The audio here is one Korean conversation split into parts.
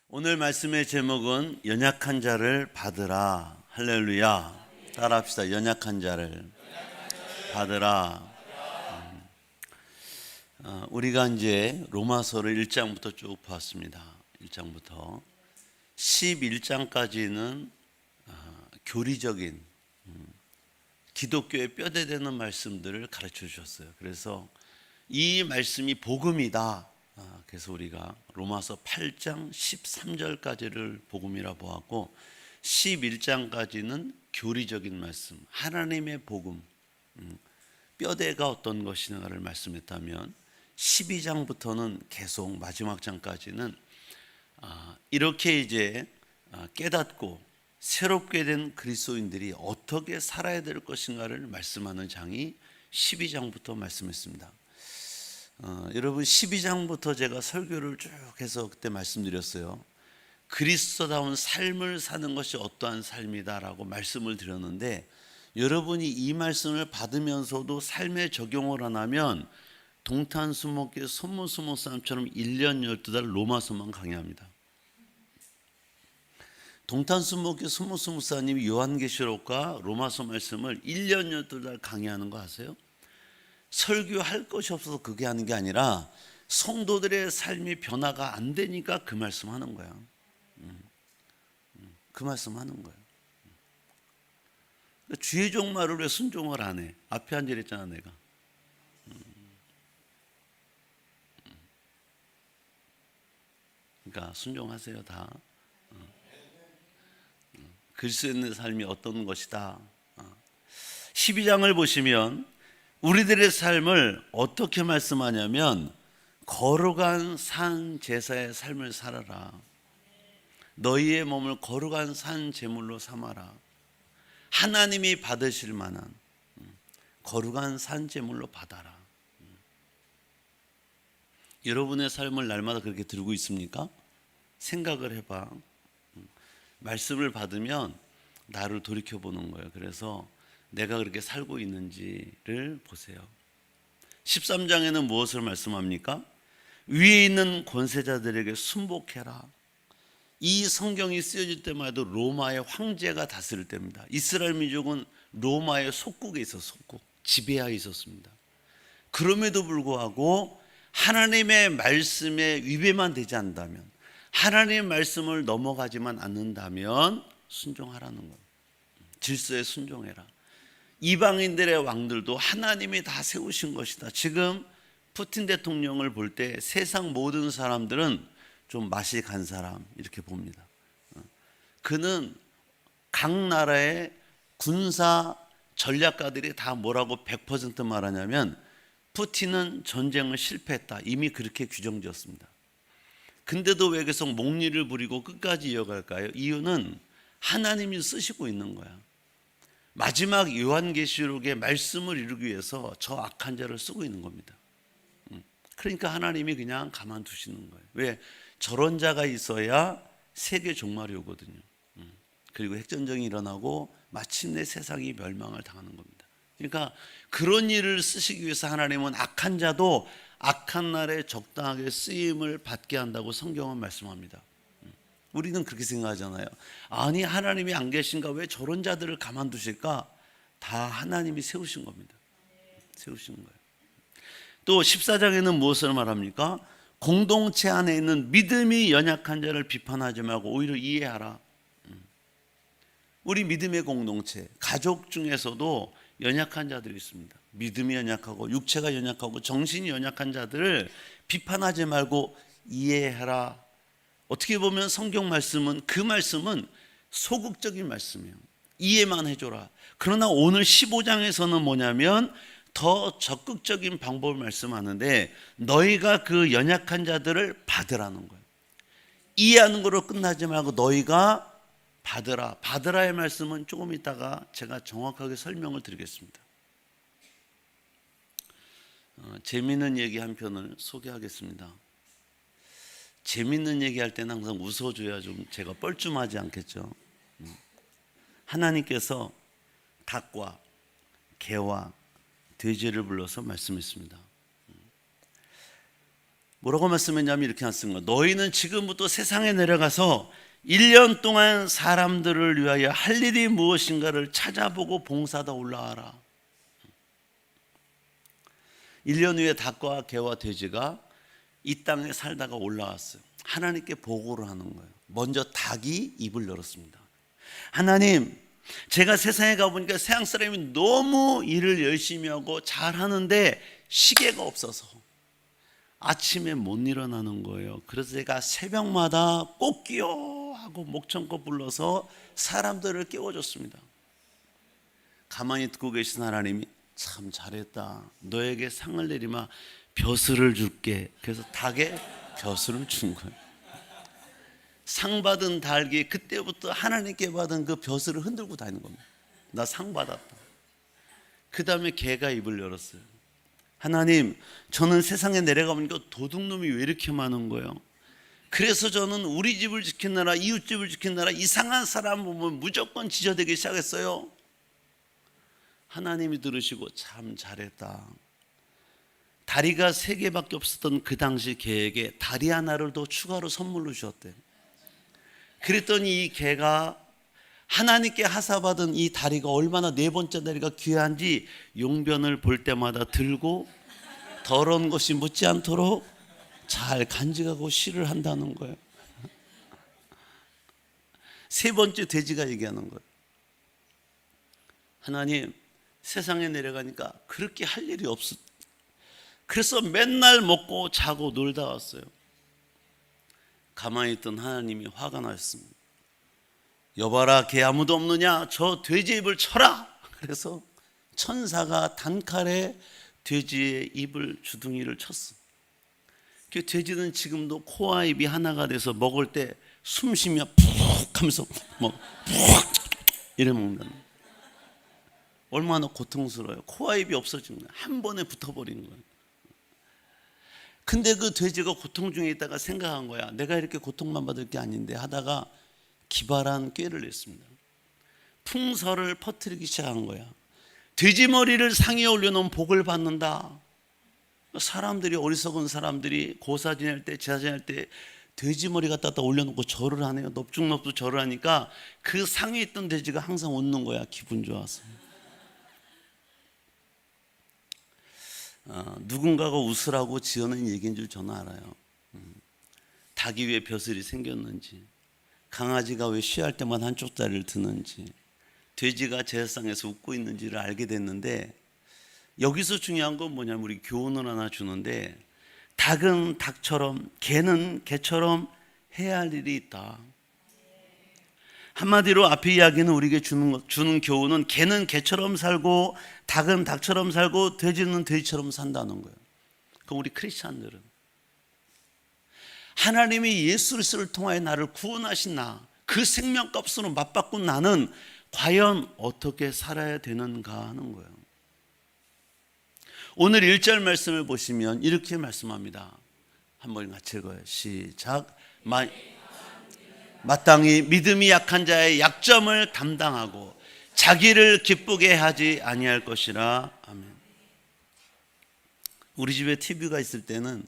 오늘 말씀의 제목은 연약한 자를 받으라. 할렐루야. 따라합시다. 연약한 자를 받으라. 우리가 이제 로마서를 1장부터 쭉 봤습니다. 1장부터 11장까지는 교리적인 기독교의 뼈대되는 말씀들을 가르쳐 주셨어요. 그래서 이 말씀이 복음이다. 그래서 우리가 로마서 8장 13절까지를 복음이라 보았고 11장까지는 교리적인 말씀, 하나님의 복음, 뼈대가 어떤 것인가를 말씀했다면 12장부터는 계속 마지막 장까지는 이렇게 이제 깨닫고 새롭게 된 그리스도인들이 어떻게 살아야 될 것인가를 말씀하는 장이 12장부터 말씀했습니다. 여러분 12장부터 제가 설교를 쭉 해서 그때 말씀드렸어요. 그리스도다운 삶을 사는 것이 어떠한 삶이다라고 말씀을 드렸는데 여러분이 이 말씀을 받으면서도 삶에 적용을 안 하면 동탄수목교 손무스목사님처럼 1년 12달 로마서만 강의합니다. 동탄수목교 손무스목사님이 요한계시록과 로마서 말씀을 1년 12달 강의하는 거 아세요? 설교할 것이 없어서 그게 하는 게 아니라 성도들의 삶이 변화가 안 되니까 그 말씀 하는 거야. 그 말씀 하는 거예요. 주의 종 말을 왜 순종을 안 해? 앞에 앉아 있잖아 내가. 그러니까 순종하세요 다. 그리스도인의 삶이 어떤 것이다. 12장을 보시면 우리들의 삶을 어떻게 말씀하냐면 거룩한 산 제사의 삶을 살아라. 너희의 몸을 거룩한 산 제물로 삼아라. 하나님이 받으실 만한 거룩한 산 제물로 받아라. 여러분의 삶을 날마다 그렇게 들고 있습니까? 생각을 해봐. 말씀을 받으면 나를 돌이켜보는 거예요. 그래서 내가 그렇게 살고 있는지를 보세요. 13장에는 무엇을 말씀합니까? 위에 있는 권세자들에게 순복해라. 이 성경이 쓰여질 때마다 로마의 황제가 다스릴 때입니다. 이스라엘 민족은 로마의 속국에 있었어. 속국, 지배하에 있었습니다. 그럼에도 불구하고 하나님의 말씀에 위배만 되지 않는다면, 하나님의 말씀을 넘어가지만 않는다면 순종하라는 거예요. 질서에 순종해라. 이방인들의 왕들도 하나님이 다 세우신 것이다. 지금 푸틴 대통령을 볼 때 세상 모든 사람들은 좀 맛이 간 사람 이렇게 봅니다. 그는 각 나라의 군사 전략가들이 다 뭐라고 100% 말하냐면 푸틴은 전쟁을 실패했다. 이미 그렇게 규정지었습니다. 근데도 왜 계속 목리를 부리고 끝까지 이어갈까요? 이유는 하나님이 쓰시고 있는 거야. 마지막 요한계시록의 말씀을 이루기 위해서 저 악한 자를 쓰고 있는 겁니다. 그러니까 하나님이 그냥 가만두시는 거예요. 왜? 저런 자가 있어야 세계 종말이 오거든요. 그리고 핵전쟁이 일어나고 마침내 세상이 멸망을 당하는 겁니다. 그러니까 그런 일을 쓰시기 위해서 하나님은 악한 자도 악한 날에 적당하게 쓰임을 받게 한다고 성경은 말씀합니다. 우리는 그렇게 생각하잖아요. 아니 하나님이 안 계신가? 왜 저런 자들을 가만두실까? 다 하나님이 세우신 겁니다. 세우신 거예요. 또 14장에는 무엇을 말합니까? 공동체 안에 있는 믿음이 연약한 자를 비판하지 말고 오히려 이해하라. 우리 믿음의 공동체, 가족 중에서도 연약한 자들이 있습니다. 믿음이 연약하고 육체가 연약하고 정신이 연약한 자들을 비판하지 말고 이해해라. 어떻게 보면 성경 말씀은 그 말씀은 소극적인 말씀이에요. 이해만 해줘라. 그러나 오늘 15장에서는 뭐냐면 더 적극적인 방법을 말씀하는데 너희가 그 연약한 자들을 받으라는 거예요. 이해하는 거로 끝나지 말고 너희가 받으라. 받으라의 말씀은 조금 있다가 제가 정확하게 설명을 드리겠습니다. 재미있는 얘기 한 편을 소개하겠습니다. 재밌는 얘기할 때는 항상 웃어줘야 좀 제가 뻘쭘하지 않겠죠. 하나님께서 닭과 개와 돼지를 불러서 말씀했습니다. 뭐라고 말씀했냐면 이렇게 말씀한 거예요. 너희는 지금부터 세상에 내려가서 1년 동안 사람들을 위하여 할 일이 무엇인가를 찾아보고 봉사하다 올라와라. 1년 후에 닭과 개와 돼지가 이 땅에 살다가 올라왔어요. 하나님께 보고를 하는 거예요. 먼저 닭이 입을 열었습니다. 하나님, 제가 세상에 가보니까 세상 사람이 너무 일을 열심히 하고 잘하는데 시계가 없어서 아침에 못 일어나는 거예요. 그래서 제가 새벽마다 꼭 끼워 하고 목청껏 불러서 사람들을 깨워줬습니다. 가만히 듣고 계신 하나님이 참 잘했다. 너에게 상을 내리마 벼슬을 줄게. 그래서 닭에 벼슬을 준 거예요. 상 받은 닭이 그때부터 하나님께 받은 그 벼슬을 흔들고 다니는 겁니다. 나 상 받았다. 그 다음에 개가 입을 열었어요. 하나님, 저는 세상에 내려가보니까 도둑놈이 왜 이렇게 많은 거예요? 그래서 저는 우리 집을 지키느라, 이웃집을 지키느라 이상한 사람 보면 무조건 지저대기 시작했어요. 하나님이 들으시고 참 잘했다. 다리가 3개밖에 없었던 그 당시 개에게 다리 하나를 더 추가로 선물로 주었대요. 그랬더니 이 개가 하나님께 하사받은 이 다리가 얼마나 4번째 다리가 귀한지 용변을 볼 때마다 들고 더러운 것이 묻지 않도록 잘 간직하고 쉬를 한다는 거예요. 3번째 돼지가 얘기하는 거예요. 하나님, 세상에 내려가니까 그렇게 할 일이 없어. 그래서 맨날 먹고 자고 놀다 왔어요. 가만히 있던 하나님이 화가 나셨습니다. 여봐라, 개 아무도 없느냐? 저 돼지 입을 쳐라. 그래서 천사가 단칼에 돼지의 입을 주둥이를 쳤어. 그 돼지는 지금도 코와 입이 하나가 돼서 먹을 때 숨 쉬면 푹 하면서 푹 이래 먹는다. 얼마나 고통스러워요. 코와 입이 없어진 거예요. 한 번에 붙어버린 거예요. 근데 그 돼지가 고통 중에 있다가 생각한 거야. 내가 이렇게 고통만 받을 게 아닌데 하다가 기발한 꾀를 냈습니다. 풍설을 퍼뜨리기 시작한 거야. 돼지 머리를 상에 올려놓으면 복을 받는다. 사람들이, 어리석은 사람들이 고사 지낼 때, 제사 지낼 때 돼지 머리 갖다 올려놓고 절을 하네요. 넙죽넙죽 절을 하니까 그 상에 있던 돼지가 항상 웃는 거야. 기분 좋아서. 누군가가 웃으라고 지어낸 얘기인 줄 저는 알아요. 닭이 왜 벼슬이 생겼는지, 강아지가 왜 쉬할 때만 한쪽 다리를 드는지, 돼지가 제사상에서 웃고 있는지를 알게 됐는데, 여기서 중요한 건 뭐냐면 우리 교훈을 하나 주는데, 닭은 닭처럼 개는 개처럼 해야 할 일이 있다. 한마디로 앞의 이야기는 우리에게 주는 교훈은 개는 개처럼 살고 닭은 닭처럼 살고 돼지는 돼지처럼 산다는 거예요. 그럼 우리 크리스찬들은 하나님이 예수 그리스도를 통하여 나를 구원하신 나, 그 생명값으로 맞바꾼 나는 과연 어떻게 살아야 되는가 하는 거예요. 오늘 1절 말씀을 보시면 이렇게 말씀합니다. 한번 같이 읽어요. 시작. 마땅히 믿음이 약한 자의 약점을 담당하고 자기를 기쁘게 하지 아니할 것이라. 아멘. 우리 집에 TV가 있을 때는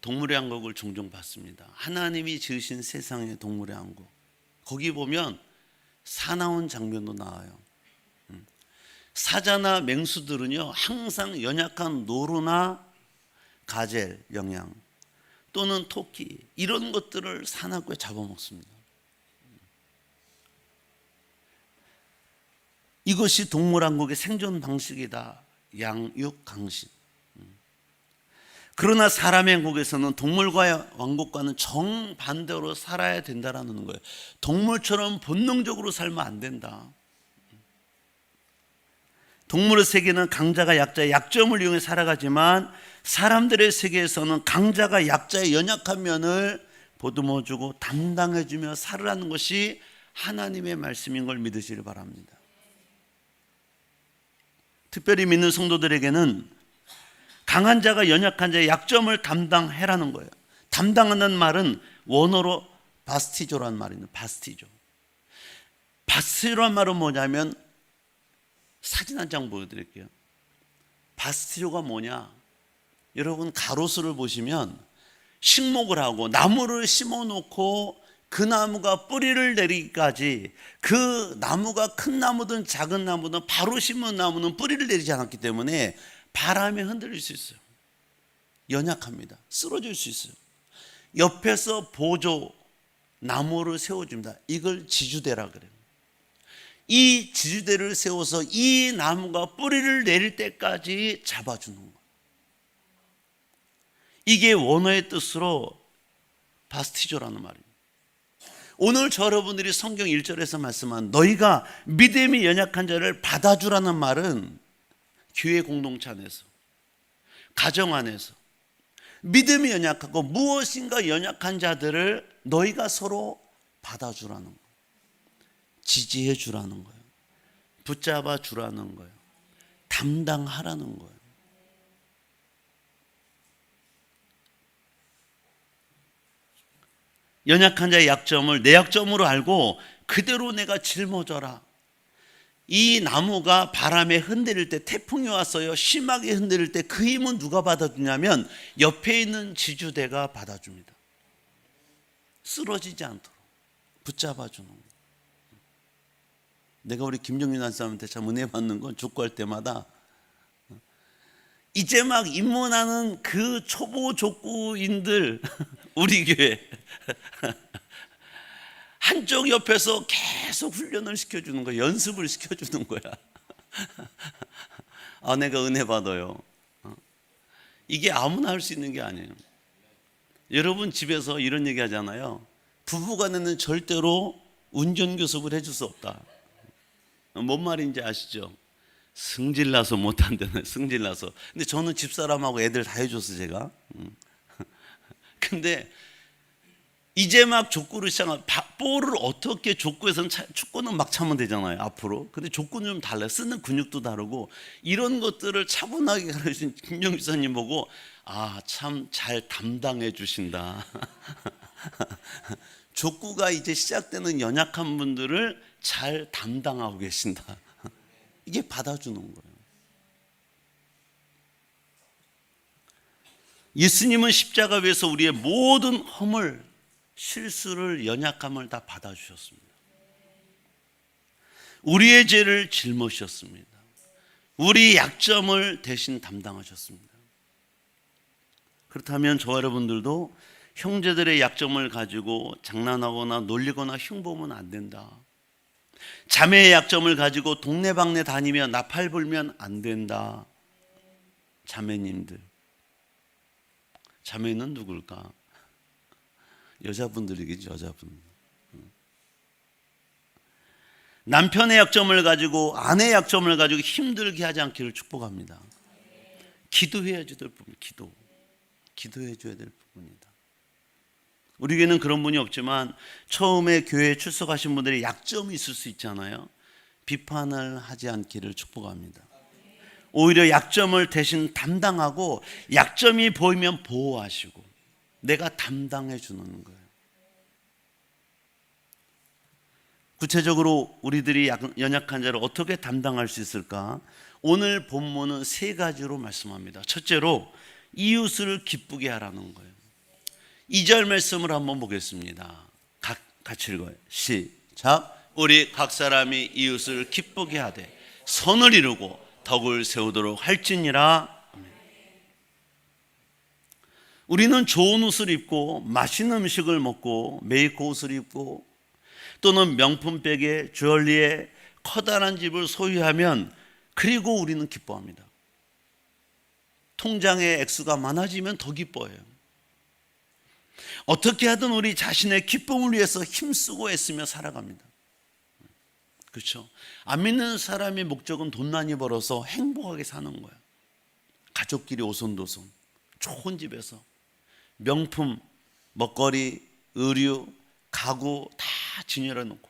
동물의 왕국을 종종 봤습니다. 하나님이 지으신 세상의 동물의 왕국. 거기 보면 사나운 장면도 나와요. 사자나 맹수들은요 항상 연약한 노루나 가젤, 영양 또는 토끼 이런 것들을 사납게 잡아먹습니다. 이것이 동물왕국의 생존 방식이다. 양육 강신. 그러나 사람의 왕국에서는 동물과의 왕국과는 정반대로 살아야 된다라는 거예요. 동물처럼 본능적으로 살면 안 된다. 동물의 세계는 강자가 약자의 약점을 이용해 살아가지만 사람들의 세계에서는 강자가 약자의 연약한 면을 보듬어주고 담당해주며 살으라는 것이 하나님의 말씀인 걸 믿으시길 바랍니다. 특별히 믿는 성도들에게는 강한 자가 연약한 자의 약점을 담당해라는 거예요. 담당하는 말은 원어로 바스티조라는 말입니다. 바스티조. 바스티조라는 말은 뭐냐면 사진 한 장 보여드릴게요. 바스티조가 뭐냐? 여러분 가로수를 보시면 식목을 하고 나무를 심어 놓고 그 나무가 뿌리를 내리기까지, 그 나무가 큰 나무든 작은 나무든 바로 심은 나무는 뿌리를 내리지 않았기 때문에 바람에 흔들릴 수 있어요. 연약합니다. 쓰러질 수 있어요. 옆에서 보조 나무를 세워줍니다. 이걸 지주대라 그래요. 이 지주대를 세워서 이 나무가 뿌리를 내릴 때까지 잡아주는 거예요. 이게 원어의 뜻으로 바스티조라는 말입니다. 오늘 저 여러분들이 성경 1절에서 말씀한 너희가 믿음이 연약한 자를 받아주라는 말은 교회 공동체 안에서, 가정 안에서 믿음이 연약하고 무엇인가 연약한 자들을 너희가 서로 받아주라는 거예요. 지지해 주라는 거예요. 붙잡아 주라는 거예요. 담당하라는 거예요. 연약한 자의 약점을 내 약점으로 알고 그대로 내가 짊어져라. 이 나무가 바람에 흔들릴 때, 태풍이 왔어요. 심하게 흔들릴 때 그 힘은 누가 받아주냐면 옆에 있는 지주대가 받아줍니다. 쓰러지지 않도록 붙잡아주는 거예요. 내가 우리 김정윤 한사람한테 참 은혜 받는 건 족구할 때마다 이제 막 입문하는 그 초보 족구인들 우리 교회 한쪽 옆에서 계속 훈련을 시켜주는 거야. 연습을 시켜주는 거야. 아, 내가 은혜 받아요. 이게 아무나 할 수 있는 게 아니에요. 여러분 집에서 이런 얘기 하잖아요. 부부간에는 절대로 운전교습을 해줄 수 없다. 뭔 말인지 아시죠? 승질나서 못한다네. 승질나서. 근데 저는 집사람하고 애들 다 해줬어 제가. 근데 이제 막 족구를 시작한, 볼을 어떻게 족구에서는 축구는 막 차면 되잖아요 앞으로. 근데 족구는 좀 달라요. 쓰는 근육도 다르고. 이런 것들을 차분하게 가르친 김정희 집사님 보고 아, 참 잘 담당해 주신다. 족구가 이제 시작되는 연약한 분들을 잘 담당하고 계신다. 이게 받아주는 거예요. 예수님은 십자가 위에서 우리의 모든 허물, 실수를, 연약함을 다 받아주셨습니다. 우리의 죄를 짊어지셨습니다. 우리 약점을 대신 담당하셨습니다. 그렇다면 저와 여러분들도 형제들의 약점을 가지고 장난하거나 놀리거나 흉보면 안 된다. 자매의 약점을 가지고 동네방네 다니며 나팔 불면 안 된다. 자매님들, 자매는 누굴까? 여자분들이겠죠. 여자분. 남편의 약점을 가지고, 아내의 약점을 가지고 힘들게 하지 않기를 축복합니다. 기도해야 될 부분, 기도해 줘야 될 부분이다. 우리 교회는 그런 분이 없지만 처음에 교회에 출석하신 분들이 약점이 있을 수 있잖아요. 비판을 하지 않기를 축복합니다. 오히려 약점을 대신 담당하고 약점이 보이면 보호하시고 내가 담당해 주는 거예요. 구체적으로 우리들이 연약한 자를 어떻게 담당할 수 있을까? 오늘 본문은 세 가지로 말씀합니다. 첫째로 이웃을 기쁘게 하라는 거예요. 2절 말씀을 한번 보겠습니다. 같이 읽어요. 시작. 우리 각 사람이 이웃을 기쁘게 하되 선을 이루고 덕을 세우도록 할지니라. 우리는 좋은 옷을 입고 맛있는 음식을 먹고 메이커 옷을 입고 또는 명품백에 주얼리에 커다란 집을 소유하면 그리고 우리는 기뻐합니다. 통장의 액수가 많아지면 더 기뻐해요. 어떻게 하든 우리 자신의 기쁨을 위해서 힘쓰고 애쓰며 살아갑니다. 그렇죠? 안 믿는 사람의 목적은 돈 많이 벌어서 행복하게 사는 거예요. 가족끼리 오손도손 좋은 집에서 명품, 먹거리, 의류, 가구 다 진열해 놓고.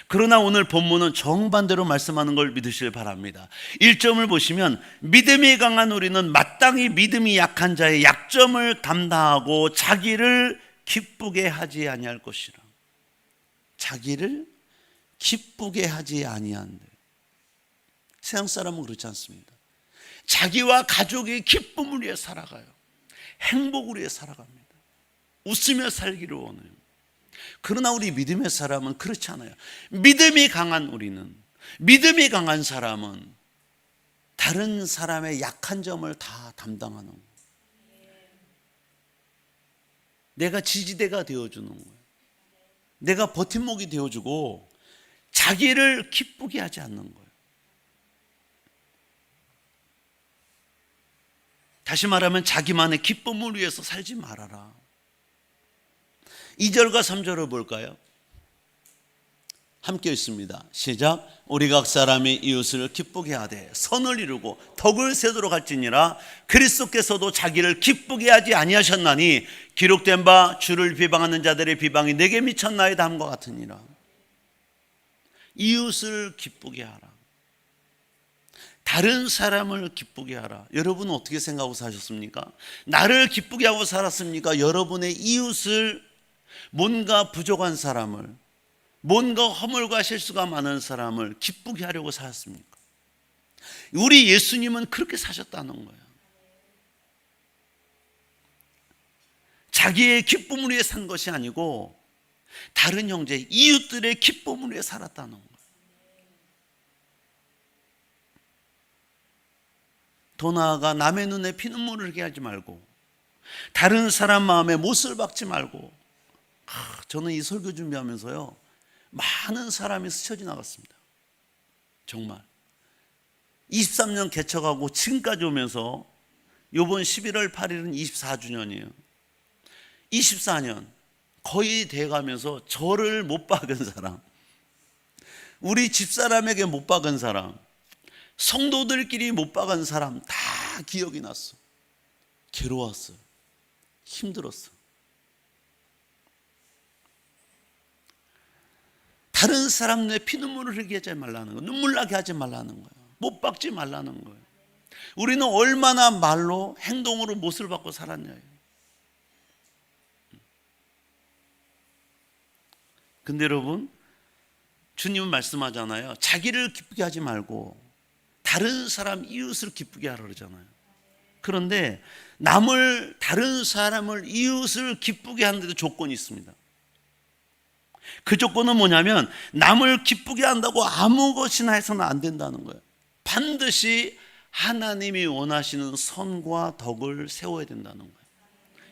그러나 오늘 본문은 정반대로 말씀하는 걸 믿으시길 바랍니다. 1점을 보시면 믿음이 강한 우리는 마땅히 믿음이 약한 자의 약점을 담당하고 자기를 기쁘게 하지 아니할 것이라. 자기를 기쁘게 하지 아니한대. 세상 사람은 그렇지 않습니다. 자기와 가족의 기쁨을 위해 살아가요. 행복을 위해 살아갑니다. 웃으며 살기를 원해요. 그러나 우리 믿음의 사람은 그렇지 않아요. 믿음이 강한 우리는, 믿음이 강한 사람은 다른 사람의 약한 점을 다 담당하는 거예요. 내가 지지대가 되어주는 거예요. 내가 버팀목이 되어주고 자기를 기쁘게 하지 않는 거예요. 다시 말하면 자기만의 기쁨을 위해서 살지 말아라. 2절과 3절을 볼까요? 함께 있습니다. 시작. 우리 각 사람이 이웃을 기쁘게 하되 선을 이루고 덕을 세도록 할지니라. 그리스도께서도 자기를 기쁘게 하지 아니하셨나니 기록된 바 주를 비방하는 자들의 비방이 내게 미쳤나이다 함과 같으니라. 이웃을 기쁘게 하라. 다른 사람을 기쁘게 하라. 여러분은 어떻게 생각하고 사셨습니까? 나를 기쁘게 하고 살았습니까? 여러분의 이웃을, 뭔가 부족한 사람을, 뭔가 허물과 실수가 많은 사람을 기쁘게 하려고 사셨습니까? 우리 예수님은 그렇게 사셨다는 거예요. 자기의 기쁨을 위해 산 것이 아니고 다른 형제, 이웃들의 기쁨을 위해 살았다는 거예요. 더 나아가 남의 눈에 피눈물을 흘리게 하지 말고 다른 사람 마음에 못을 박지 말고. 저는 이 설교 준비하면서요, 많은 사람이 스쳐 지나갔습니다. 정말 23년 개척하고 지금까지 오면서 이번 11월 8일은 24주년이에요 24년 거의 돼가면서 저를 못 박은 사람, 우리 집사람에게 못 박은 사람, 성도들끼리 못 박은 사람 다 기억이 났어. 괴로웠어요. 힘들었어. 다른 사람 내 피눈물을 흘리게 하지 말라는 거예요. 눈물 나게 하지 말라는 거예요. 못 박지 말라는 거예요. 우리는 얼마나 말로 행동으로 못을 박고 살았냐요. 근데 여러분, 주님은 말씀하잖아요. 자기를 기쁘게 하지 말고 다른 사람, 이웃을 기쁘게 하라 그러잖아요. 그런데 다른 사람을, 이웃을 기쁘게 하는데도 조건이 있습니다. 그 조건은 뭐냐면 남을 기쁘게 한다고 아무 것이나 해서는 안 된다는 거예요. 반드시 하나님이 원하시는 선과 덕을 세워야 된다는 거예요.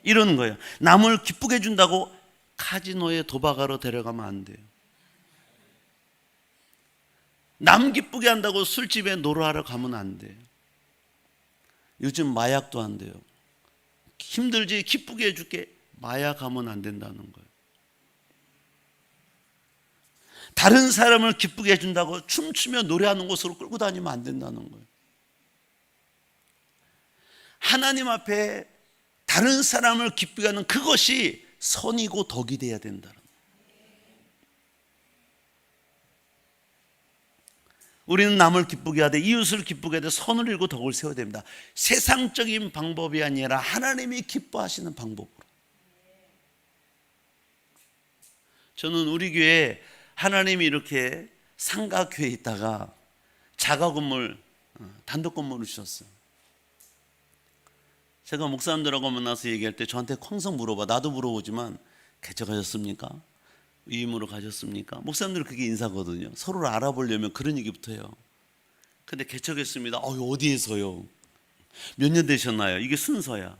이러는 거예요. 남을 기쁘게 해준다고 카지노에 도박하러 데려가면 안 돼요. 남 기쁘게 한다고 술집에 놀아하러 가면 안 돼요. 요즘 마약도 안 돼요. 힘들지 기쁘게 해줄게, 마약하면 안 된다는 거예요. 다른 사람을 기쁘게 해준다고 춤추며 노래하는 곳으로 끌고 다니면 안 된다는 거예요. 하나님 앞에 다른 사람을 기쁘게 하는 그것이 선이고 덕이 돼야 된다는 거예요. 우리는 남을 기쁘게 하되 이웃을 기쁘게 하되 선을 이루고 덕을 세워야 됩니다. 세상적인 방법이 아니라 하나님이 기뻐하시는 방법으로. 저는 우리 교회에 하나님이 이렇게 상가교회에 있다가 자가 건물, 단독 건물을 주셨어요. 제가 목사님들하고 만나서 얘기할 때 저한테 항상 물어봐. 나도 물어보지만 개척하셨습니까? 위임으로 가셨습니까? 목사님들 그게 인사거든요. 서로를 알아보려면 그런 얘기부터 해요. 근데 개척했습니다. 어디에서요? 몇 년 되셨나요? 이게 순서야.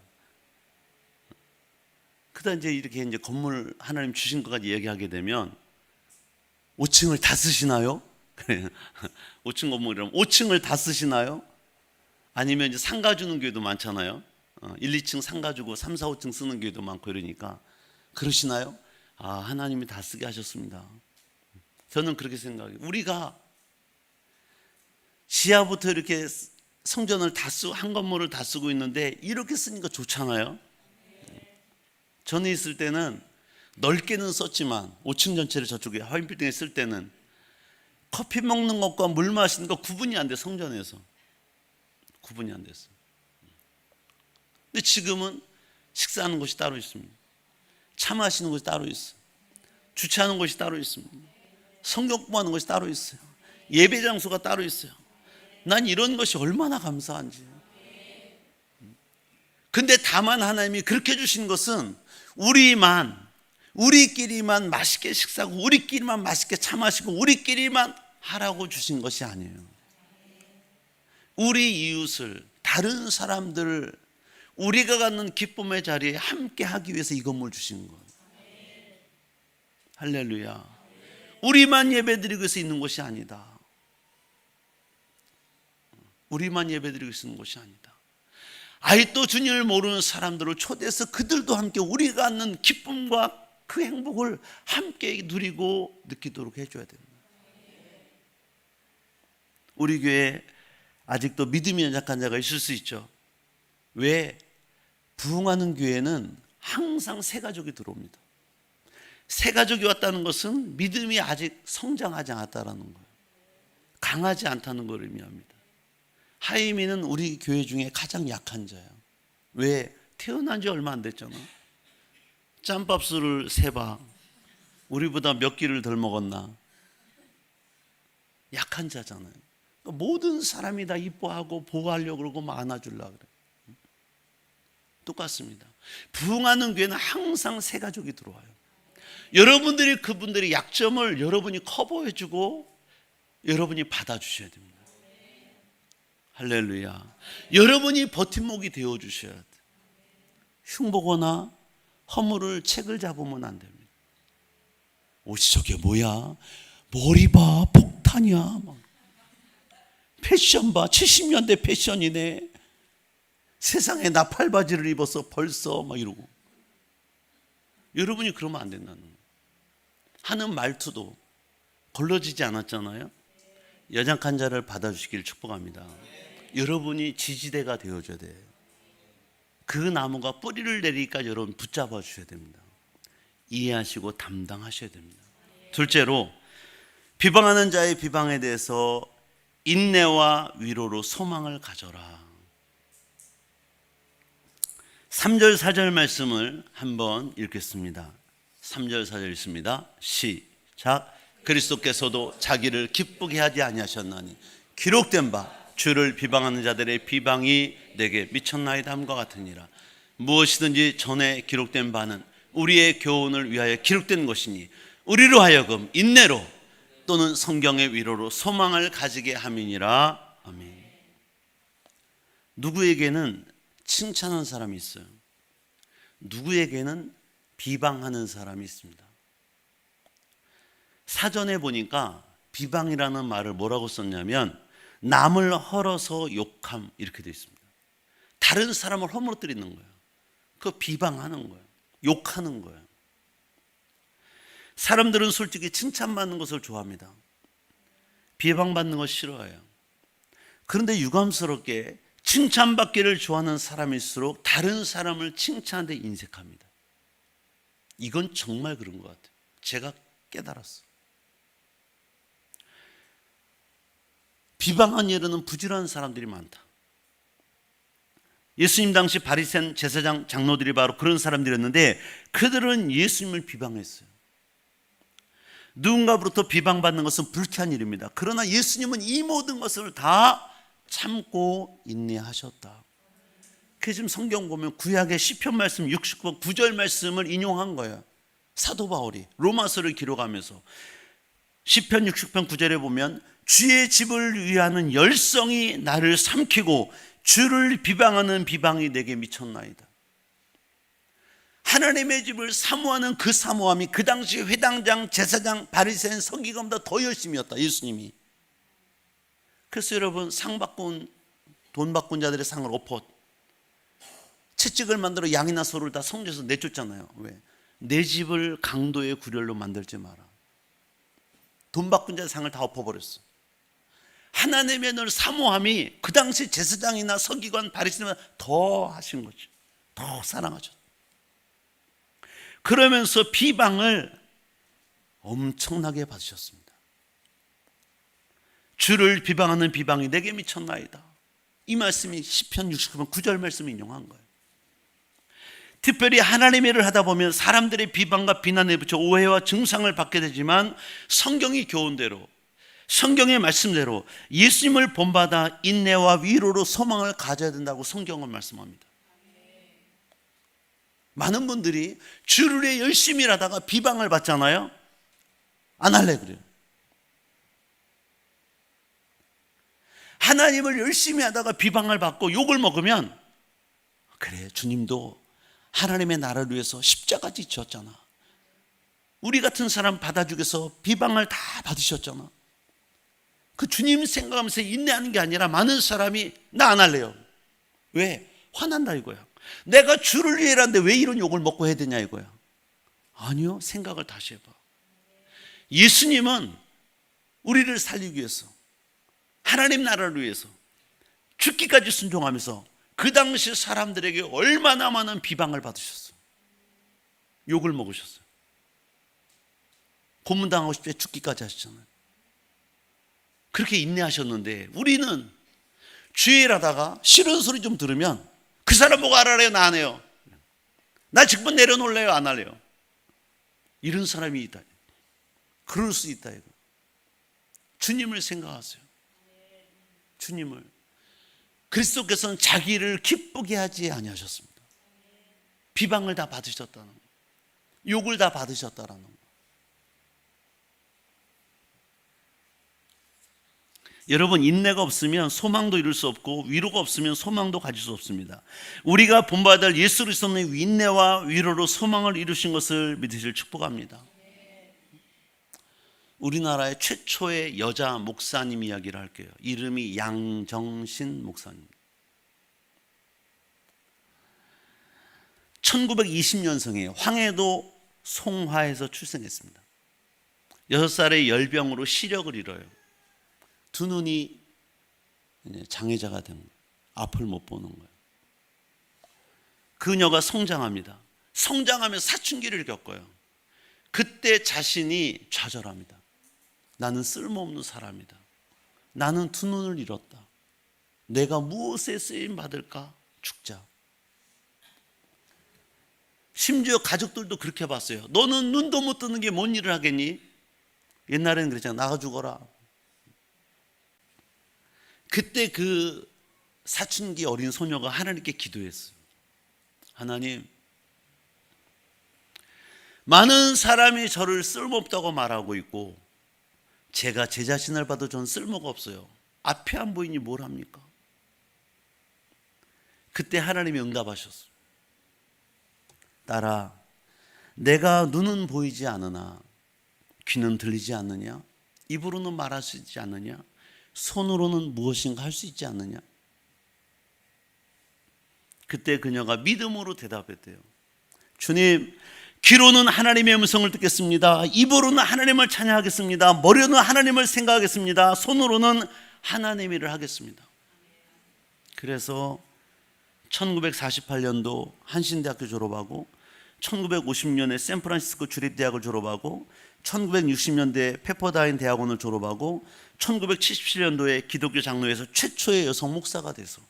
그다음 이제 건물 하나님 주신 것까지 얘기하게 되면 5층을 다 쓰시나요? 5층 건물이라면 5층을 다 쓰시나요? 아니면 이제 상가 주는 교회도 많잖아요. 1, 2층 상가 주고 3, 4, 5층 쓰는 교회도 많고 이러니까 그러시나요? 하나님이 다 쓰게 하셨습니다. 저는 그렇게 생각해요. 우리가 지하부터 이렇게 성전을 다 쓰고 한 건물을 다 쓰고 있는데 이렇게 쓰니까 좋잖아요. 전에 있을 때는 넓게는 썼지만 5층 전체를 저쪽에 하인빌딩에 쓸 때는 커피 먹는 것과 물 마시는 것 구분이 안 돼. 성전에서 구분이 안 됐어. 근데 지금은 식사하는 곳이 따로 있습니다. 차 마시는 곳이 따로 있어요. 주차하는 곳이 따로 있습니다. 성경 공부하는 곳이 따로 있어요. 예배 장소가 따로 있어요. 난 이런 것이 얼마나 감사한지. 근데 다만 하나님이 그렇게 주신 것은 우리끼리만 맛있게 식사하고 우리끼리만 맛있게 차 마시고 우리끼리만 하라고 주신 것이 아니에요. 우리 이웃을, 다른 사람들을 우리가 갖는 기쁨의 자리에 함께 하기 위해서 이 건물 주신 거예요. 할렐루야. 우리만 예배드리기 위해서 있는 것이 아니다. 우리만 예배드리고 있는 것이 아니다. 아직도 주님을 모르는 사람들을 초대해서 그들도 함께 우리가 갖는 기쁨과 그 행복을 함께 누리고 느끼도록 해줘야 됩니다. 우리 교회에 아직도 믿음이 연약한 자가 있을 수 있죠. 왜? 부흥하는 교회는 항상 새 가족이 들어옵니다. 새 가족이 왔다는 것은 믿음이 아직 성장하지 않았다는 거예요. 강하지 않다는 걸 의미합니다. 하이미는 우리 교회 중에 가장 약한 자예요. 왜? 태어난 지 얼마 안 됐잖아. 짬밥술을 세봐. 우리보다 몇 끼를 덜 먹었나? 약한 자잖아요. 그러니까 모든 사람이 다 이뻐하고 보호하려고 그러고 막 안아주려고 그래. 똑같습니다. 부흥하는 교회는 항상 새 가족이 들어와요. 여러분들이 그분들의 약점을 여러분이 커버해주고 여러분이 받아주셔야 됩니다. 할렐루야. 여러분이 버팀목이 되어주셔야 돼요. 흉보거나 허물을 책을 잡으면 안 됩니다. 옷이 저게 뭐야? 머리 봐, 폭탄이야. 막. 패션 봐, 70년대 패션이네. 세상에 나팔바지를 입어서 벌써 막 이러고. 여러분이 그러면 안 된다는 거예요. 하는 말투도 걸러지지 않았잖아요. 연약한 자를 받아주시길 축복합니다. 여러분이 지지대가 되어줘야 돼요. 그 나무가 뿌리를 내리기까지 여러분 붙잡아 주셔야 됩니다. 이해하시고 담당하셔야 됩니다. 둘째로, 비방하는 자의 비방에 대해서 인내와 위로로 소망을 가져라. 3절 4절 말씀을 한번 읽겠습니다. 3절 4절 읽습니다. 시작. 그리스도께서도 자기를 기쁘게 하지 아니하셨나니 기록된 바 주를 비방하는 자들의 비방이 내게 미쳤나이다 함과 같으니라. 무엇이든지 전에 기록된 바는 우리의 교훈을 위하여 기록된 것이니 우리로 하여금 인내로 또는 성경의 위로로 소망을 가지게 함이니라. 아멘. 누구에게는 칭찬하는 사람이 있어요. 누구에게는 비방하는 사람이 있습니다. 사전에 보니까 비방이라는 말을 뭐라고 썼냐면 남을 헐어서 욕함 이렇게 되어 있습니다. 다른 사람을 허물어뜨리는 거예요. 그 비방하는 거예요. 욕하는 거예요. 사람들은 솔직히 칭찬받는 것을 좋아합니다. 비방받는 것 싫어해요. 그런데 유감스럽게 칭찬받기를 좋아하는 사람일수록 다른 사람을 칭찬하는데 인색합니다. 이건 정말 그런 것 같아요. 제가 깨달았어요. 비방한 일에는 부지런한 사람들이 많다. 예수님 당시 바리새인 제사장 장로들이 바로 그런 사람들이었는데 그들은 예수님을 비방했어요. 누군가로부터 비방받는 것은 불쾌한 일입니다. 그러나 예수님은 이 모든 것을 다 참고 인내하셨다. 그래서 지금 성경 보면 구약의 시편 말씀 69번 9절 말씀을 인용한 거예요. 사도 바울이 로마서를 기록하면서 시편 60편 9절에 보면 주의 집을 위하는 열성이 나를 삼키고 주를 비방하는 비방이 내게 미쳤나이다. 하나님의 집을 사모하는 그 사모함이 그 당시 회당장, 제사장, 바리새인, 서기관보다 더 열심이었다. 예수님이. 그래서 여러분 상 받고 돈 받고 자들의 상을 엎어 채찍을 만들어 양이나 소를 다 성전에서 내쫓잖아요. 왜? 내 집을 강도의 구렬로 만들지 마라. 돈 받고 자의 상을 다 엎어버렸어. 하나님의 늘 사모함이 그 당시 제사장이나 서기관, 바리새인보다 더 하신 거죠. 더 사랑하셨다. 그러면서 비방을 엄청나게 받으셨습니다. 주를 비방하는 비방이 내게 미쳤나이다. 이 말씀이 시편 69편 9절 말씀을 인용한 거예요. 특별히 하나님의 일을 하다 보면 사람들의 비방과 비난에 붙여 오해와 증상을 받게 되지만 성경이 교훈대로 성경의 말씀대로 예수님을 본받아 인내와 위로로 소망을 가져야 된다고 성경은 말씀합니다. 많은 분들이 주를 위해 열심히 일하다가 비방을 받잖아요. 안 할래 그래요. 하나님을 열심히 하다가 비방을 받고 욕을 먹으면, 그래 주님도 하나님의 나라를 위해서 십자가 지셨잖아. 우리 같은 사람 받아주기 위해서 비방을 다 받으셨잖아. 그 주님 생각하면서 인내하는 게 아니라 많은 사람이 나 안 할래요. 왜? 화난다 이거야. 내가 주를 위해 일하는데 왜 이런 욕을 먹고 해야 되냐 이거야. 아니요, 생각을 다시 해봐. 예수님은 우리를 살리기 위해서, 하나님 나라를 위해서 죽기까지 순종하면서 그 당시 사람들에게 얼마나 많은 비방을 받으셨어요. 욕을 먹으셨어요. 고문당하고 싶을 때 죽기까지 하셨잖아요. 그렇게 인내하셨는데 우리는 주의 일하다가 싫은 소리 좀 들으면 그 사람 뭐가 알아래요? 나 안 해요. 나 직분 내려놓을래요? 안 할래요? 이런 사람이 있다. 그럴 수 있다 이거. 주님을 생각하세요. 주님을. 그리스도께서는 자기를 기쁘게 하지 아니하셨습니다. 비방을 다 받으셨다는 거, 욕을 다 받으셨다라는 거. 여러분, 인내가 없으면 소망도 이룰 수 없고 위로가 없으면 소망도 가질 수 없습니다. 우리가 본받아야 할 예수 그리스도의 인내와 위로로 소망을 이루신 것을 믿으실 축복합니다. 우리나라의 최초의 여자 목사님 이야기를 할게요. 이름이 양정신 목사님. 1920년생이에요. 황해도 송화에서 출생했습니다. 6살의 열병으로 시력을 잃어요. 두 눈이 장애자가 된 거예요. 앞을 못 보는 거예요. 그녀가 성장합니다. 성장하면서 사춘기를 겪어요. 그때 자신이 좌절합니다. 나는 쓸모없는 사람이다. 나는 두 눈을 잃었다. 내가 무엇에 쓰임 받을까? 죽자. 심지어 가족들도 그렇게 봤어요. 너는 눈도 못 뜨는 게 뭔 일을 하겠니? 옛날에는 그랬잖아. 나가 죽어라. 그때 그 사춘기 어린 소녀가 하나님께 기도했어요. 하나님, 많은 사람이 저를 쓸모없다고 말하고 있고 제가 제 자신을 봐도 전 쓸모가 없어요. 앞이 안 보이니 뭘 합니까? 그때 하나님이 응답하셨어요. 딸아, 내가 눈은 보이지 않으나 귀는 들리지 않느냐? 입으로는 말할 수 있지 않느냐? 손으로는 무엇인가 할 수 있지 않느냐? 그때 그녀가 믿음으로 대답했대요. 주님, 귀로는 하나님의 음성을 듣겠습니다. 입으로는 하나님을 찬양하겠습니다. 머리로는 하나님을 생각하겠습니다. 손으로는 하나님의 일을 하겠습니다. 그래서 1948년도 한신대학교 졸업하고 1950년에 샌프란시스코 주립대학을 졸업하고 1960년대 페퍼다인 대학원을 졸업하고 1977년도에 기독교 장로회에서 최초의 여성 목사가 돼서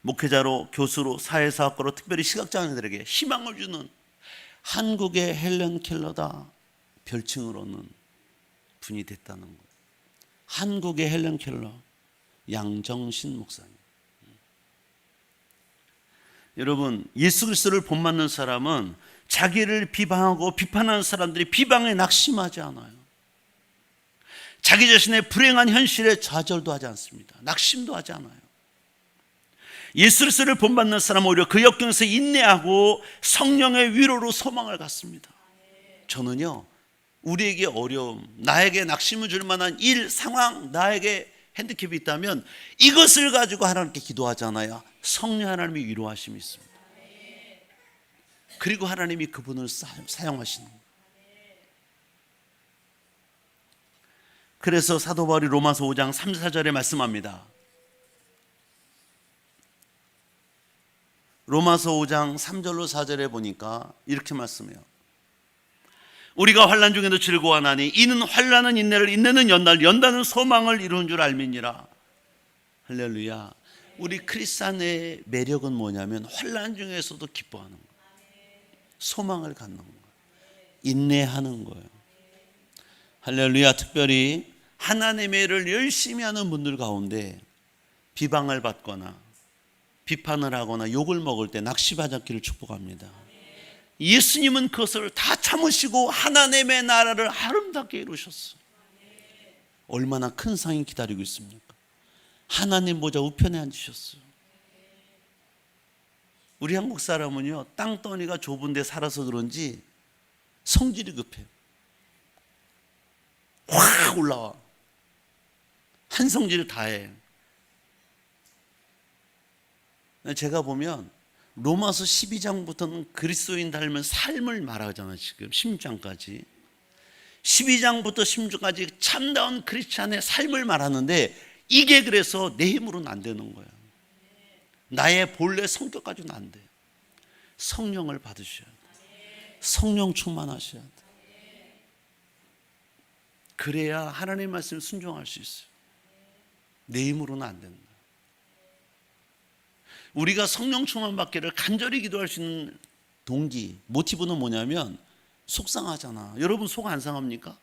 목회자로, 교수로, 사회사학과로, 특별히 시각장애인들에게 희망을 주는 한국의 헬렌 켈러다 별칭을 얻는 분이 됐다는 거예요. 한국의 헬렌 켈러, 양정신 목사님. 여러분, 예수 그리스도를 본받는 사람은 자기를 비방하고 비판하는 사람들이 비방에 낙심하지 않아요. 자기 자신의 불행한 현실에 좌절도 하지 않습니다. 낙심도 하지 않아요. 예수 그리스도를 본받는 사람은 오히려 그 역경에서 인내하고 성령의 위로로 소망을 갖습니다. 저는요, 우리에게 어려움, 나에게 낙심을 줄 만한 일, 상황, 나에게 핸디캡이 있다면 이것을 가지고 하나님께 기도하잖아요. 성령 하나님이 위로하심이 있습니다. 그리고 하나님이 그분을 사용하시는 거예요. 그래서 사도 바울이 로마서 5장 3, 4절에 말씀합니다. 로마서 5장 3절로 4절에 보니까 이렇게 말씀해요. 우리가 환난 중에도 즐거워하나니 이는 환난은 인내를, 인내는 연단, 연단은 소망을 이루는 줄 알미니라. 할렐루야. 우리 크리스찬의 매력은 뭐냐면 환난 중에서도 기뻐하는 거예요. 소망을 갖는 거예요. 인내하는 거예요. 할렐루야. 특별히 하나님의 일을 열심히 하는 분들 가운데 비방을 받거나 비판을 하거나 욕을 먹을 때 낙심하지 않기를 축복합니다. 예수님은 그것을 다 참으시고 하나님의 나라를 아름답게 이루셨어. 얼마나 큰 상이 기다리고 있습니까? 하나님 보좌 우편에 앉으셨어요. 우리 한국 사람은요, 땅덩이가 좁은 데 살아서 그런지 성질이 급해요. 확 올라와. 한 성질 다 해. 제가 보면 로마서 12장부터는 그리스도인 닮은 삶을 말하잖아요. 지금 16장까지 12장부터 16장까지 참다운 크리스찬의 삶을 말하는데, 이게 그래서 내 힘으로는 안 되는 거예요. 나의 본래 성격 가지고는 안 돼요. 성령을 받으셔야 돼요. 성령 충만하셔야 돼요. 그래야 하나님의 말씀에 순종할 수 있어요. 내 힘으로는 안 된다. 우리가 성령 충만 받기를 간절히 기도할 수 있는 동기, 모티브는 뭐냐면, 속상하잖아. 여러분 속 안 상합니까?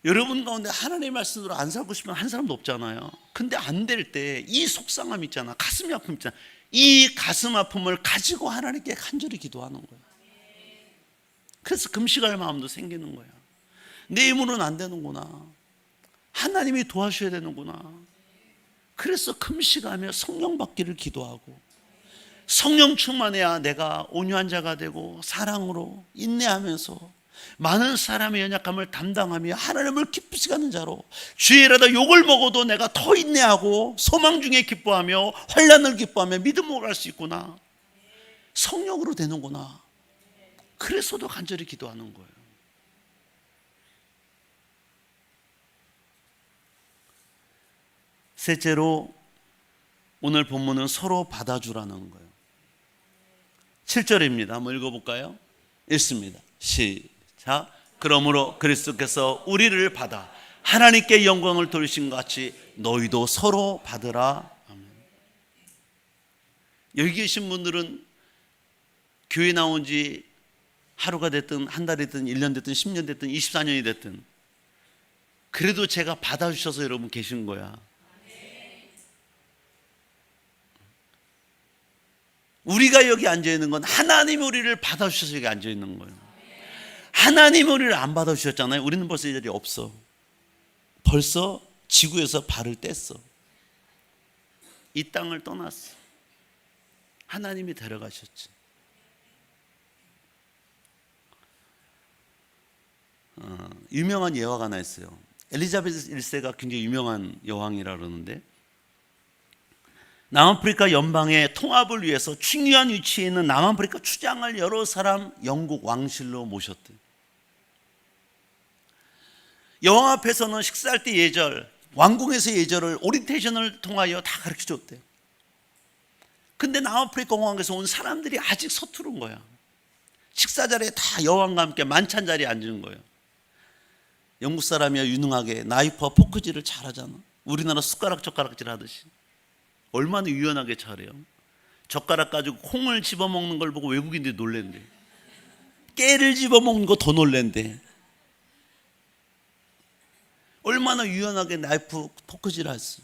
여러분 가운데 하나님의 말씀으로 안 살고 싶으면 한 사람도 없잖아요. 근데 안 될 때 이 속상함 있잖아, 가슴이 아픔 있잖아, 이 가슴 아픔을 가지고 하나님께 간절히 기도하는 거예요. 그래서 금식할 마음도 생기는 거야. 내 힘으로는 안 되는구나, 하나님이 도와주셔야 되는구나. 그래서 금식하며 성령 받기를 기도하고, 성령 충만해야 내가 온유한 자가 되고 사랑으로 인내하면서 많은 사람의 연약함을 담당하며 하나님을 기쁘시게 하는 자로, 주일에도 욕을 먹어도 내가 더 인내하고 소망 중에 기뻐하며 환난을 기뻐하며 믿음으로 갈 수 있구나, 성령으로 되는구나. 그래서도 간절히 기도하는 거예요. 셋째로, 오늘 본문은 서로 받아주라는 거예요. 7절입니다. 한번 읽어볼까요? 읽습니다. 시작. 그러므로 그리스도께서 우리를 받아 하나님께 영광을 돌리신 것 같이 너희도 서로 받으라. 아멘. 여기 계신 분들은 교회 나온 지 하루가 됐든 한 달이 됐든 1년 됐든 10년 됐든 24년이 됐든 그래도 제가 받아주셔서 여러분 계신 거야. 우리가 여기 앉아있는 건 하나님이 우리를 받아주셔서 여기 앉아있는 거예요. 하나님이 우리를 안 받아주셨잖아요. 우리는 벌써 이 자리에 없어. 벌써 지구에서 발을 뗐어. 이 땅을 떠났어. 하나님이 데려가셨지. 유명한 예화가 하나 있어요. 엘리자베스 1세가 굉장히 유명한 여왕이라 그러는데, 남아프리카 연방의 통합을 위해서 중요한 위치에 있는 남아프리카 추장을 여러 사람 영국 왕실로 모셨대요. 여왕 앞에서는 식사할 때 예절, 왕궁에서 예절을 오리엔테이션을 통하여 다 가르쳐줬대요. 근데 남아프리카 공항에서 온 사람들이 아직 서투른 거야. 식사 자리에 다 여왕과 함께 만찬 자리에 앉은 거예요. 영국 사람이야 유능하게 나이프와 포크질을 잘하잖아. 우리나라 숟가락 젓가락질 하듯이. 얼마나 유연하게 잘해요. 젓가락 가지고 콩을 집어먹는 걸 보고 외국인들이 놀랜대. 깨를 집어먹는 거 더 놀랜대. 얼마나 유연하게 나이프 포크질 했어.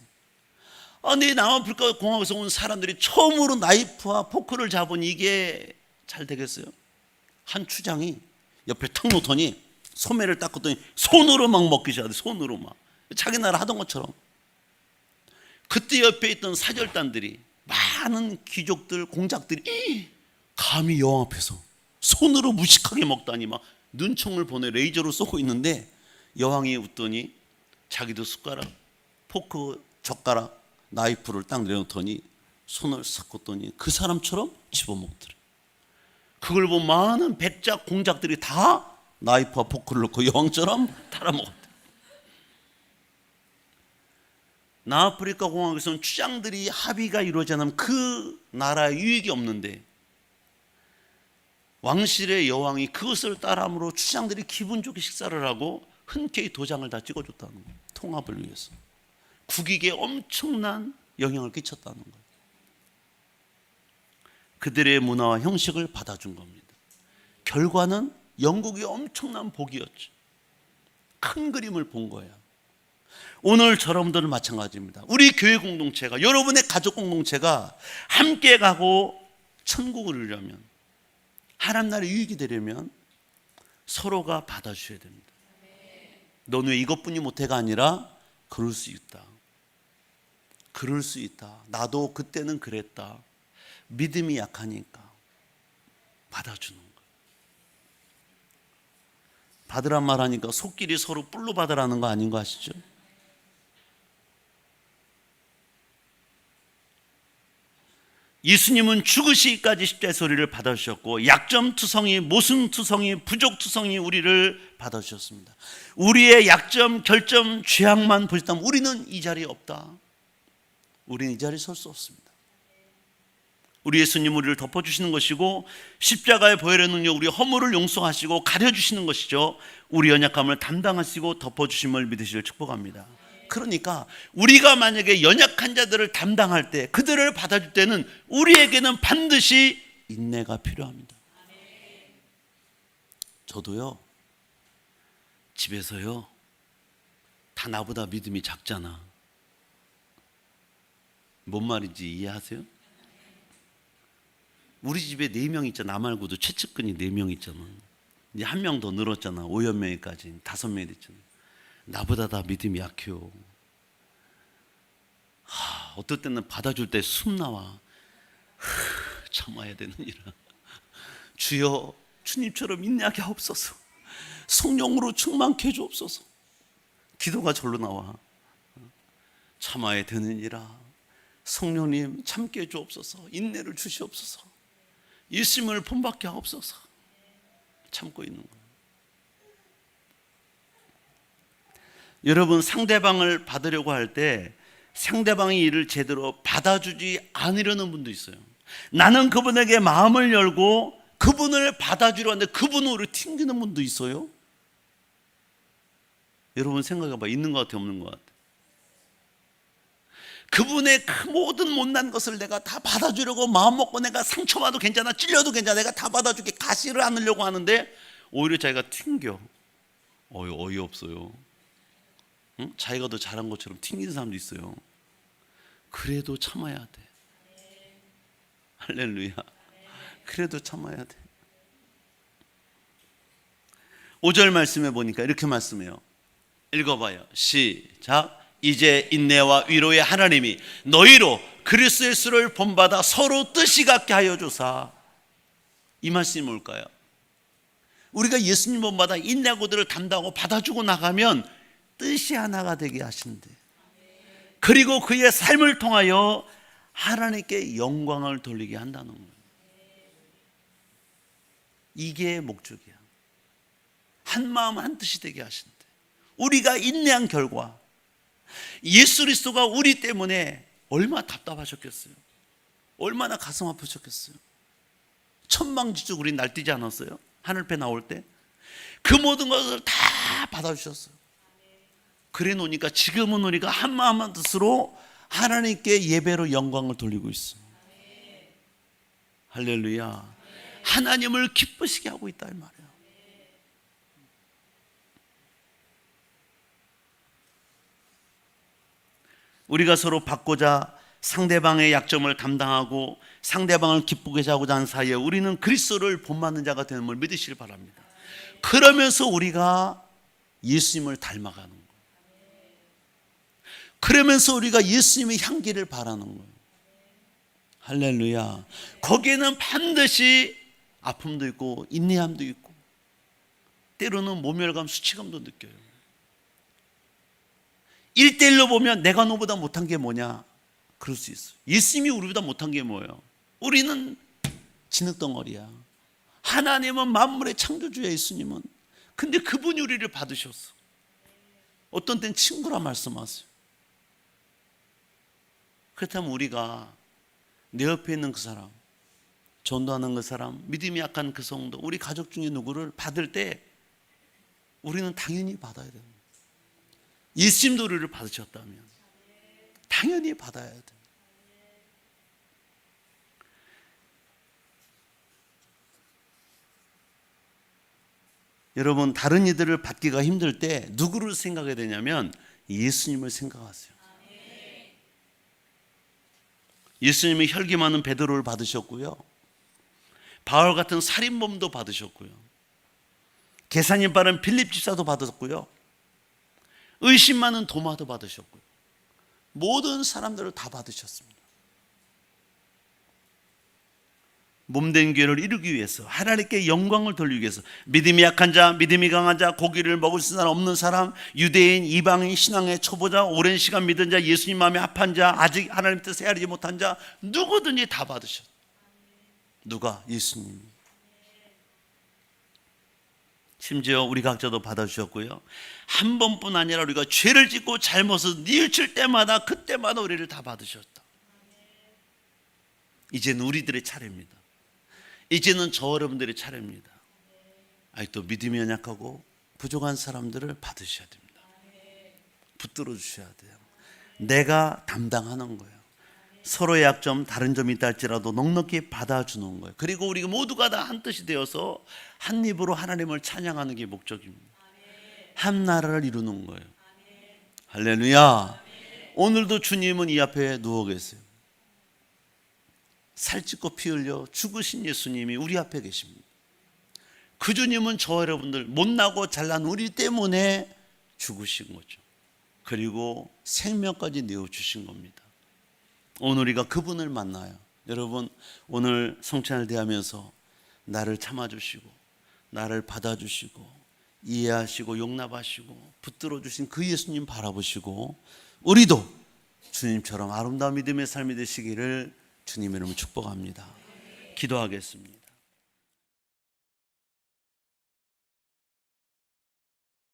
근데 남아프리카 공항에서 온 사람들이 처음으로 나이프와 포크를 잡은 이게 잘 되겠어요? 한 추장이 옆에 탁 놓더니 소매를 닦았더니 손으로 막 먹기 시작하대. 손으로 막 자기 나라 하던 것처럼. 그때 옆에 있던 사절단들이, 많은 귀족들, 공작들이 감히 여왕 앞에서 손으로 무식하게 먹다니 막 눈총을 보내 레이저로 쏘고 있는데, 여왕이 웃더니 자기도 숟가락, 포크, 젓가락, 나이프를 딱 내놓더니 손을 싹 꽂더니 그 사람처럼 집어먹더래. 그걸 본 많은 백작 공작들이 다 나이프와 포크를 넣고 여왕처럼 달아먹었대. 남아프리카 공항에서는 추장들이 합의가 이루어지지 않으면 그 나라에 유익이 없는데, 왕실의 여왕이 그것을 따름으로 추장들이 기분 좋게 식사를 하고 흔쾌히 도장을 다 찍어줬다는 거예요. 통합을 위해서. 국익에 엄청난 영향을 끼쳤다는 거예요. 그들의 문화와 형식을 받아준 겁니다. 결과는 영국이 엄청난 복이었죠. 큰 그림을 본 거예요. 오늘 저러분들은 마찬가지입니다. 우리 교회 공동체가, 여러분의 가족 공동체가 함께 가고 천국을 이루려면, 하나님 나라의 유익이 되려면 서로가 받아주셔야 됩니다. 너는 왜 이것뿐이 못해가 아니라 그럴 수 있다. 그럴 수 있다. 나도 그때는 그랬다. 믿음이 약하니까 받아주는 거예요. 받으란 말 하니까 속끼리 서로 뿔로 받으라는 거 아닌 거 아시죠? 예수님은 죽으시기까지 십자가의 소리를 받아주셨고 약점투성이, 모순투성이, 부족투성이 우리를 받아주셨습니다. 우리의 약점, 결점, 죄악만 보셨다면 우리는 이 자리에 없다. 우리는 이 자리에 설 수 없습니다. 우리 예수님 우리를 덮어주시는 것이고 십자가의 보혈의 능력 우리 허물을 용서하시고 가려주시는 것이죠. 우리 연약함을 담당하시고 덮어주심을 믿으시길 축복합니다. 그러니까 우리가 만약에 연약한 자들을 담당할 때, 그들을 받아줄 때는 우리에게는 반드시 인내가 필요합니다. 저도요, 집에서요, 다 나보다 믿음이 작잖아. 뭔 말인지 이해하세요? 우리 집에 4명 있잖아. 나 말고도 최측근이 4명 있잖아. 이제 1명 더 늘었잖아. 5연명까지 5명이 됐잖아. 나보다 다 믿음이 약해요. 어떨 때는 받아줄 때 숨 나와. 참아야 되느니라. 주여, 주님처럼 인내하게 하옵소서. 성령으로 충만케 해주옵소서. 기도가 절로 나와. 참아야 되느니라. 성령님 참게 해주옵소서. 인내를 주시옵소서. 예수님을 본받게 하옵소서. 참고 있는 거예요. 여러분, 상대방을 받으려고 할 때 상대방의 일을 제대로 받아주지 않으려는 분도 있어요. 나는 그분에게 마음을 열고 그분을 받아주려 하는데 그분으로 튕기는 분도 있어요. 여러분 생각해봐. 있는 것 같아, 없는 것 같아? 그분의 그 모든 못난 것을 내가 다 받아주려고 마음 먹고 내가 상처받아도 괜찮아, 찔려도 괜찮아, 내가 다 받아줄게, 가시를 않으려고 하는데 오히려 자기가 튕겨. 어이없어요. 응? 자기가 더 잘한 것처럼 튕기는 사람도 있어요. 그래도 참아야 돼. 할렐루야. 그래도 참아야 돼. 5절 말씀해 보니까 이렇게 말씀해요. 읽어봐요. 시작. 이제 인내와 위로의 하나님이 너희로 그리스도 예수를 본받아 서로 뜻이 같게 하여 주사. 이 말씀이 뭘까요? 우리가 예수님 본받아 인내하고 그들을 담당하고 받아주고 나가면 뜻이 하나가 되게 하신대. 그리고 그의 삶을 통하여 하나님께 영광을 돌리게 한다는 거예요. 이게 목적이야. 한 마음 한 뜻이 되게 하신대. 우리가 인내한 결과 예수 그리스도가 우리 때문에 얼마나 답답하셨겠어요. 얼마나 가슴 아프셨겠어요. 천방지축 우리 날뛰지 않았어요? 하늘배 나올 때 그 모든 것을 다 받아주셨어요. 그래 놓으니까 지금은 우리가 한 마음 한 뜻으로 하나님께 예배로 영광을 돌리고 있어요. 할렐루야. 하나님을 기쁘시게 하고 있다 이 말이에요. 우리가 서로 받고자 상대방의 약점을 담당하고 상대방을 기쁘게 하고자 하는 사이에 우리는 그리스도를 본받는 자가 되는 걸 믿으시길 바랍니다. 그러면서 우리가 예수님을 닮아가는 거예요. 그러면서 우리가 예수님의 향기를 바라는 거예요. 할렐루야. 거기에는 반드시 아픔도 있고 인내함도 있고 때로는 모멸감, 수치감도 느껴요. 1대1로 보면 내가 너보다 못한 게 뭐냐? 그럴 수 있어요. 예수님이 우리보다 못한 게 뭐예요? 우리는 진흙덩어리야. 하나님은 만물의 창조주야, 예수님은. 근데 그분이 우리를 받으셨어. 어떤 때는 친구라 말씀하세요. 그렇다면 우리가 내 옆에 있는 그 사람, 전도하는 그 사람, 믿음이 약한 그 성도, 우리 가족 중에 누구를 받을 때 우리는 당연히 받아야 됩니다. 예수님도 우리를 받으셨다면 당연히 받아야 돼. 여러분, 다른 이들을 받기가 힘들 때 누구를 생각해야 되냐면 예수님을 생각하세요. 예수님이 혈기 많은 베드로를 받으셨고요, 바울 같은 살인범도 받으셨고요. 계산이 빠른 빌립 집사도 받았고요. 의심 많은 도마도 받으셨고요. 모든 사람들을 다 받으셨습니다. 몸된 교회를 이루기 위해서, 하나님께 영광을 돌리기 위해서, 믿음이 약한 자, 믿음이 강한 자, 고기를 먹을 수 없는 사람, 유대인, 이방인, 신앙의 초보자, 오랜 시간 믿은 자, 예수님 마음에 합한 자, 아직 하나님 뜻에 헤아리지 못한 자, 누구든지 다 받으셨어요. 누가? 예수님이. 심지어 우리 각자도 받아주셨고요. 한 번뿐 아니라 우리가 죄를 짓고 잘못을 뉘우칠 때마다, 그때마다 우리를 다 받으셨다. 이제는 우리들의 차례입니다. 이제는 저 여러분들의 차례입니다. 아직도 믿음이 연약하고 부족한 사람들을 받으셔야 됩니다. 붙들어 주셔야 돼요. 내가 담당하는 거예요. 서로의 약점, 다른 점이 있다 할지라도 넉넉히 받아주는 거예요. 그리고 우리가 모두가 다 한 뜻이 되어서 한 입으로 하나님을 찬양하는 게 목적입니다. 한 나라를 이루는 거예요. 할렐루야. 오늘도 주님은 이 앞에 누워 계세요. 살찌고 피 흘려 죽으신 예수님이 우리 앞에 계십니다. 그 주님은 저와 여러분들, 못나고 잘난 우리 때문에 죽으신 거죠. 그리고 생명까지 내어주신 겁니다. 오늘 우리가 그분을 만나요. 여러분, 오늘 성찬을 대하면서 나를 참아주시고 나를 받아주시고 이해하시고 용납하시고 붙들어 주신 그 예수님 바라보시고, 우리도 주님처럼 아름다운 믿음의 삶이 되시기를 주님의 이름으로 축복합니다. 기도하겠습니다.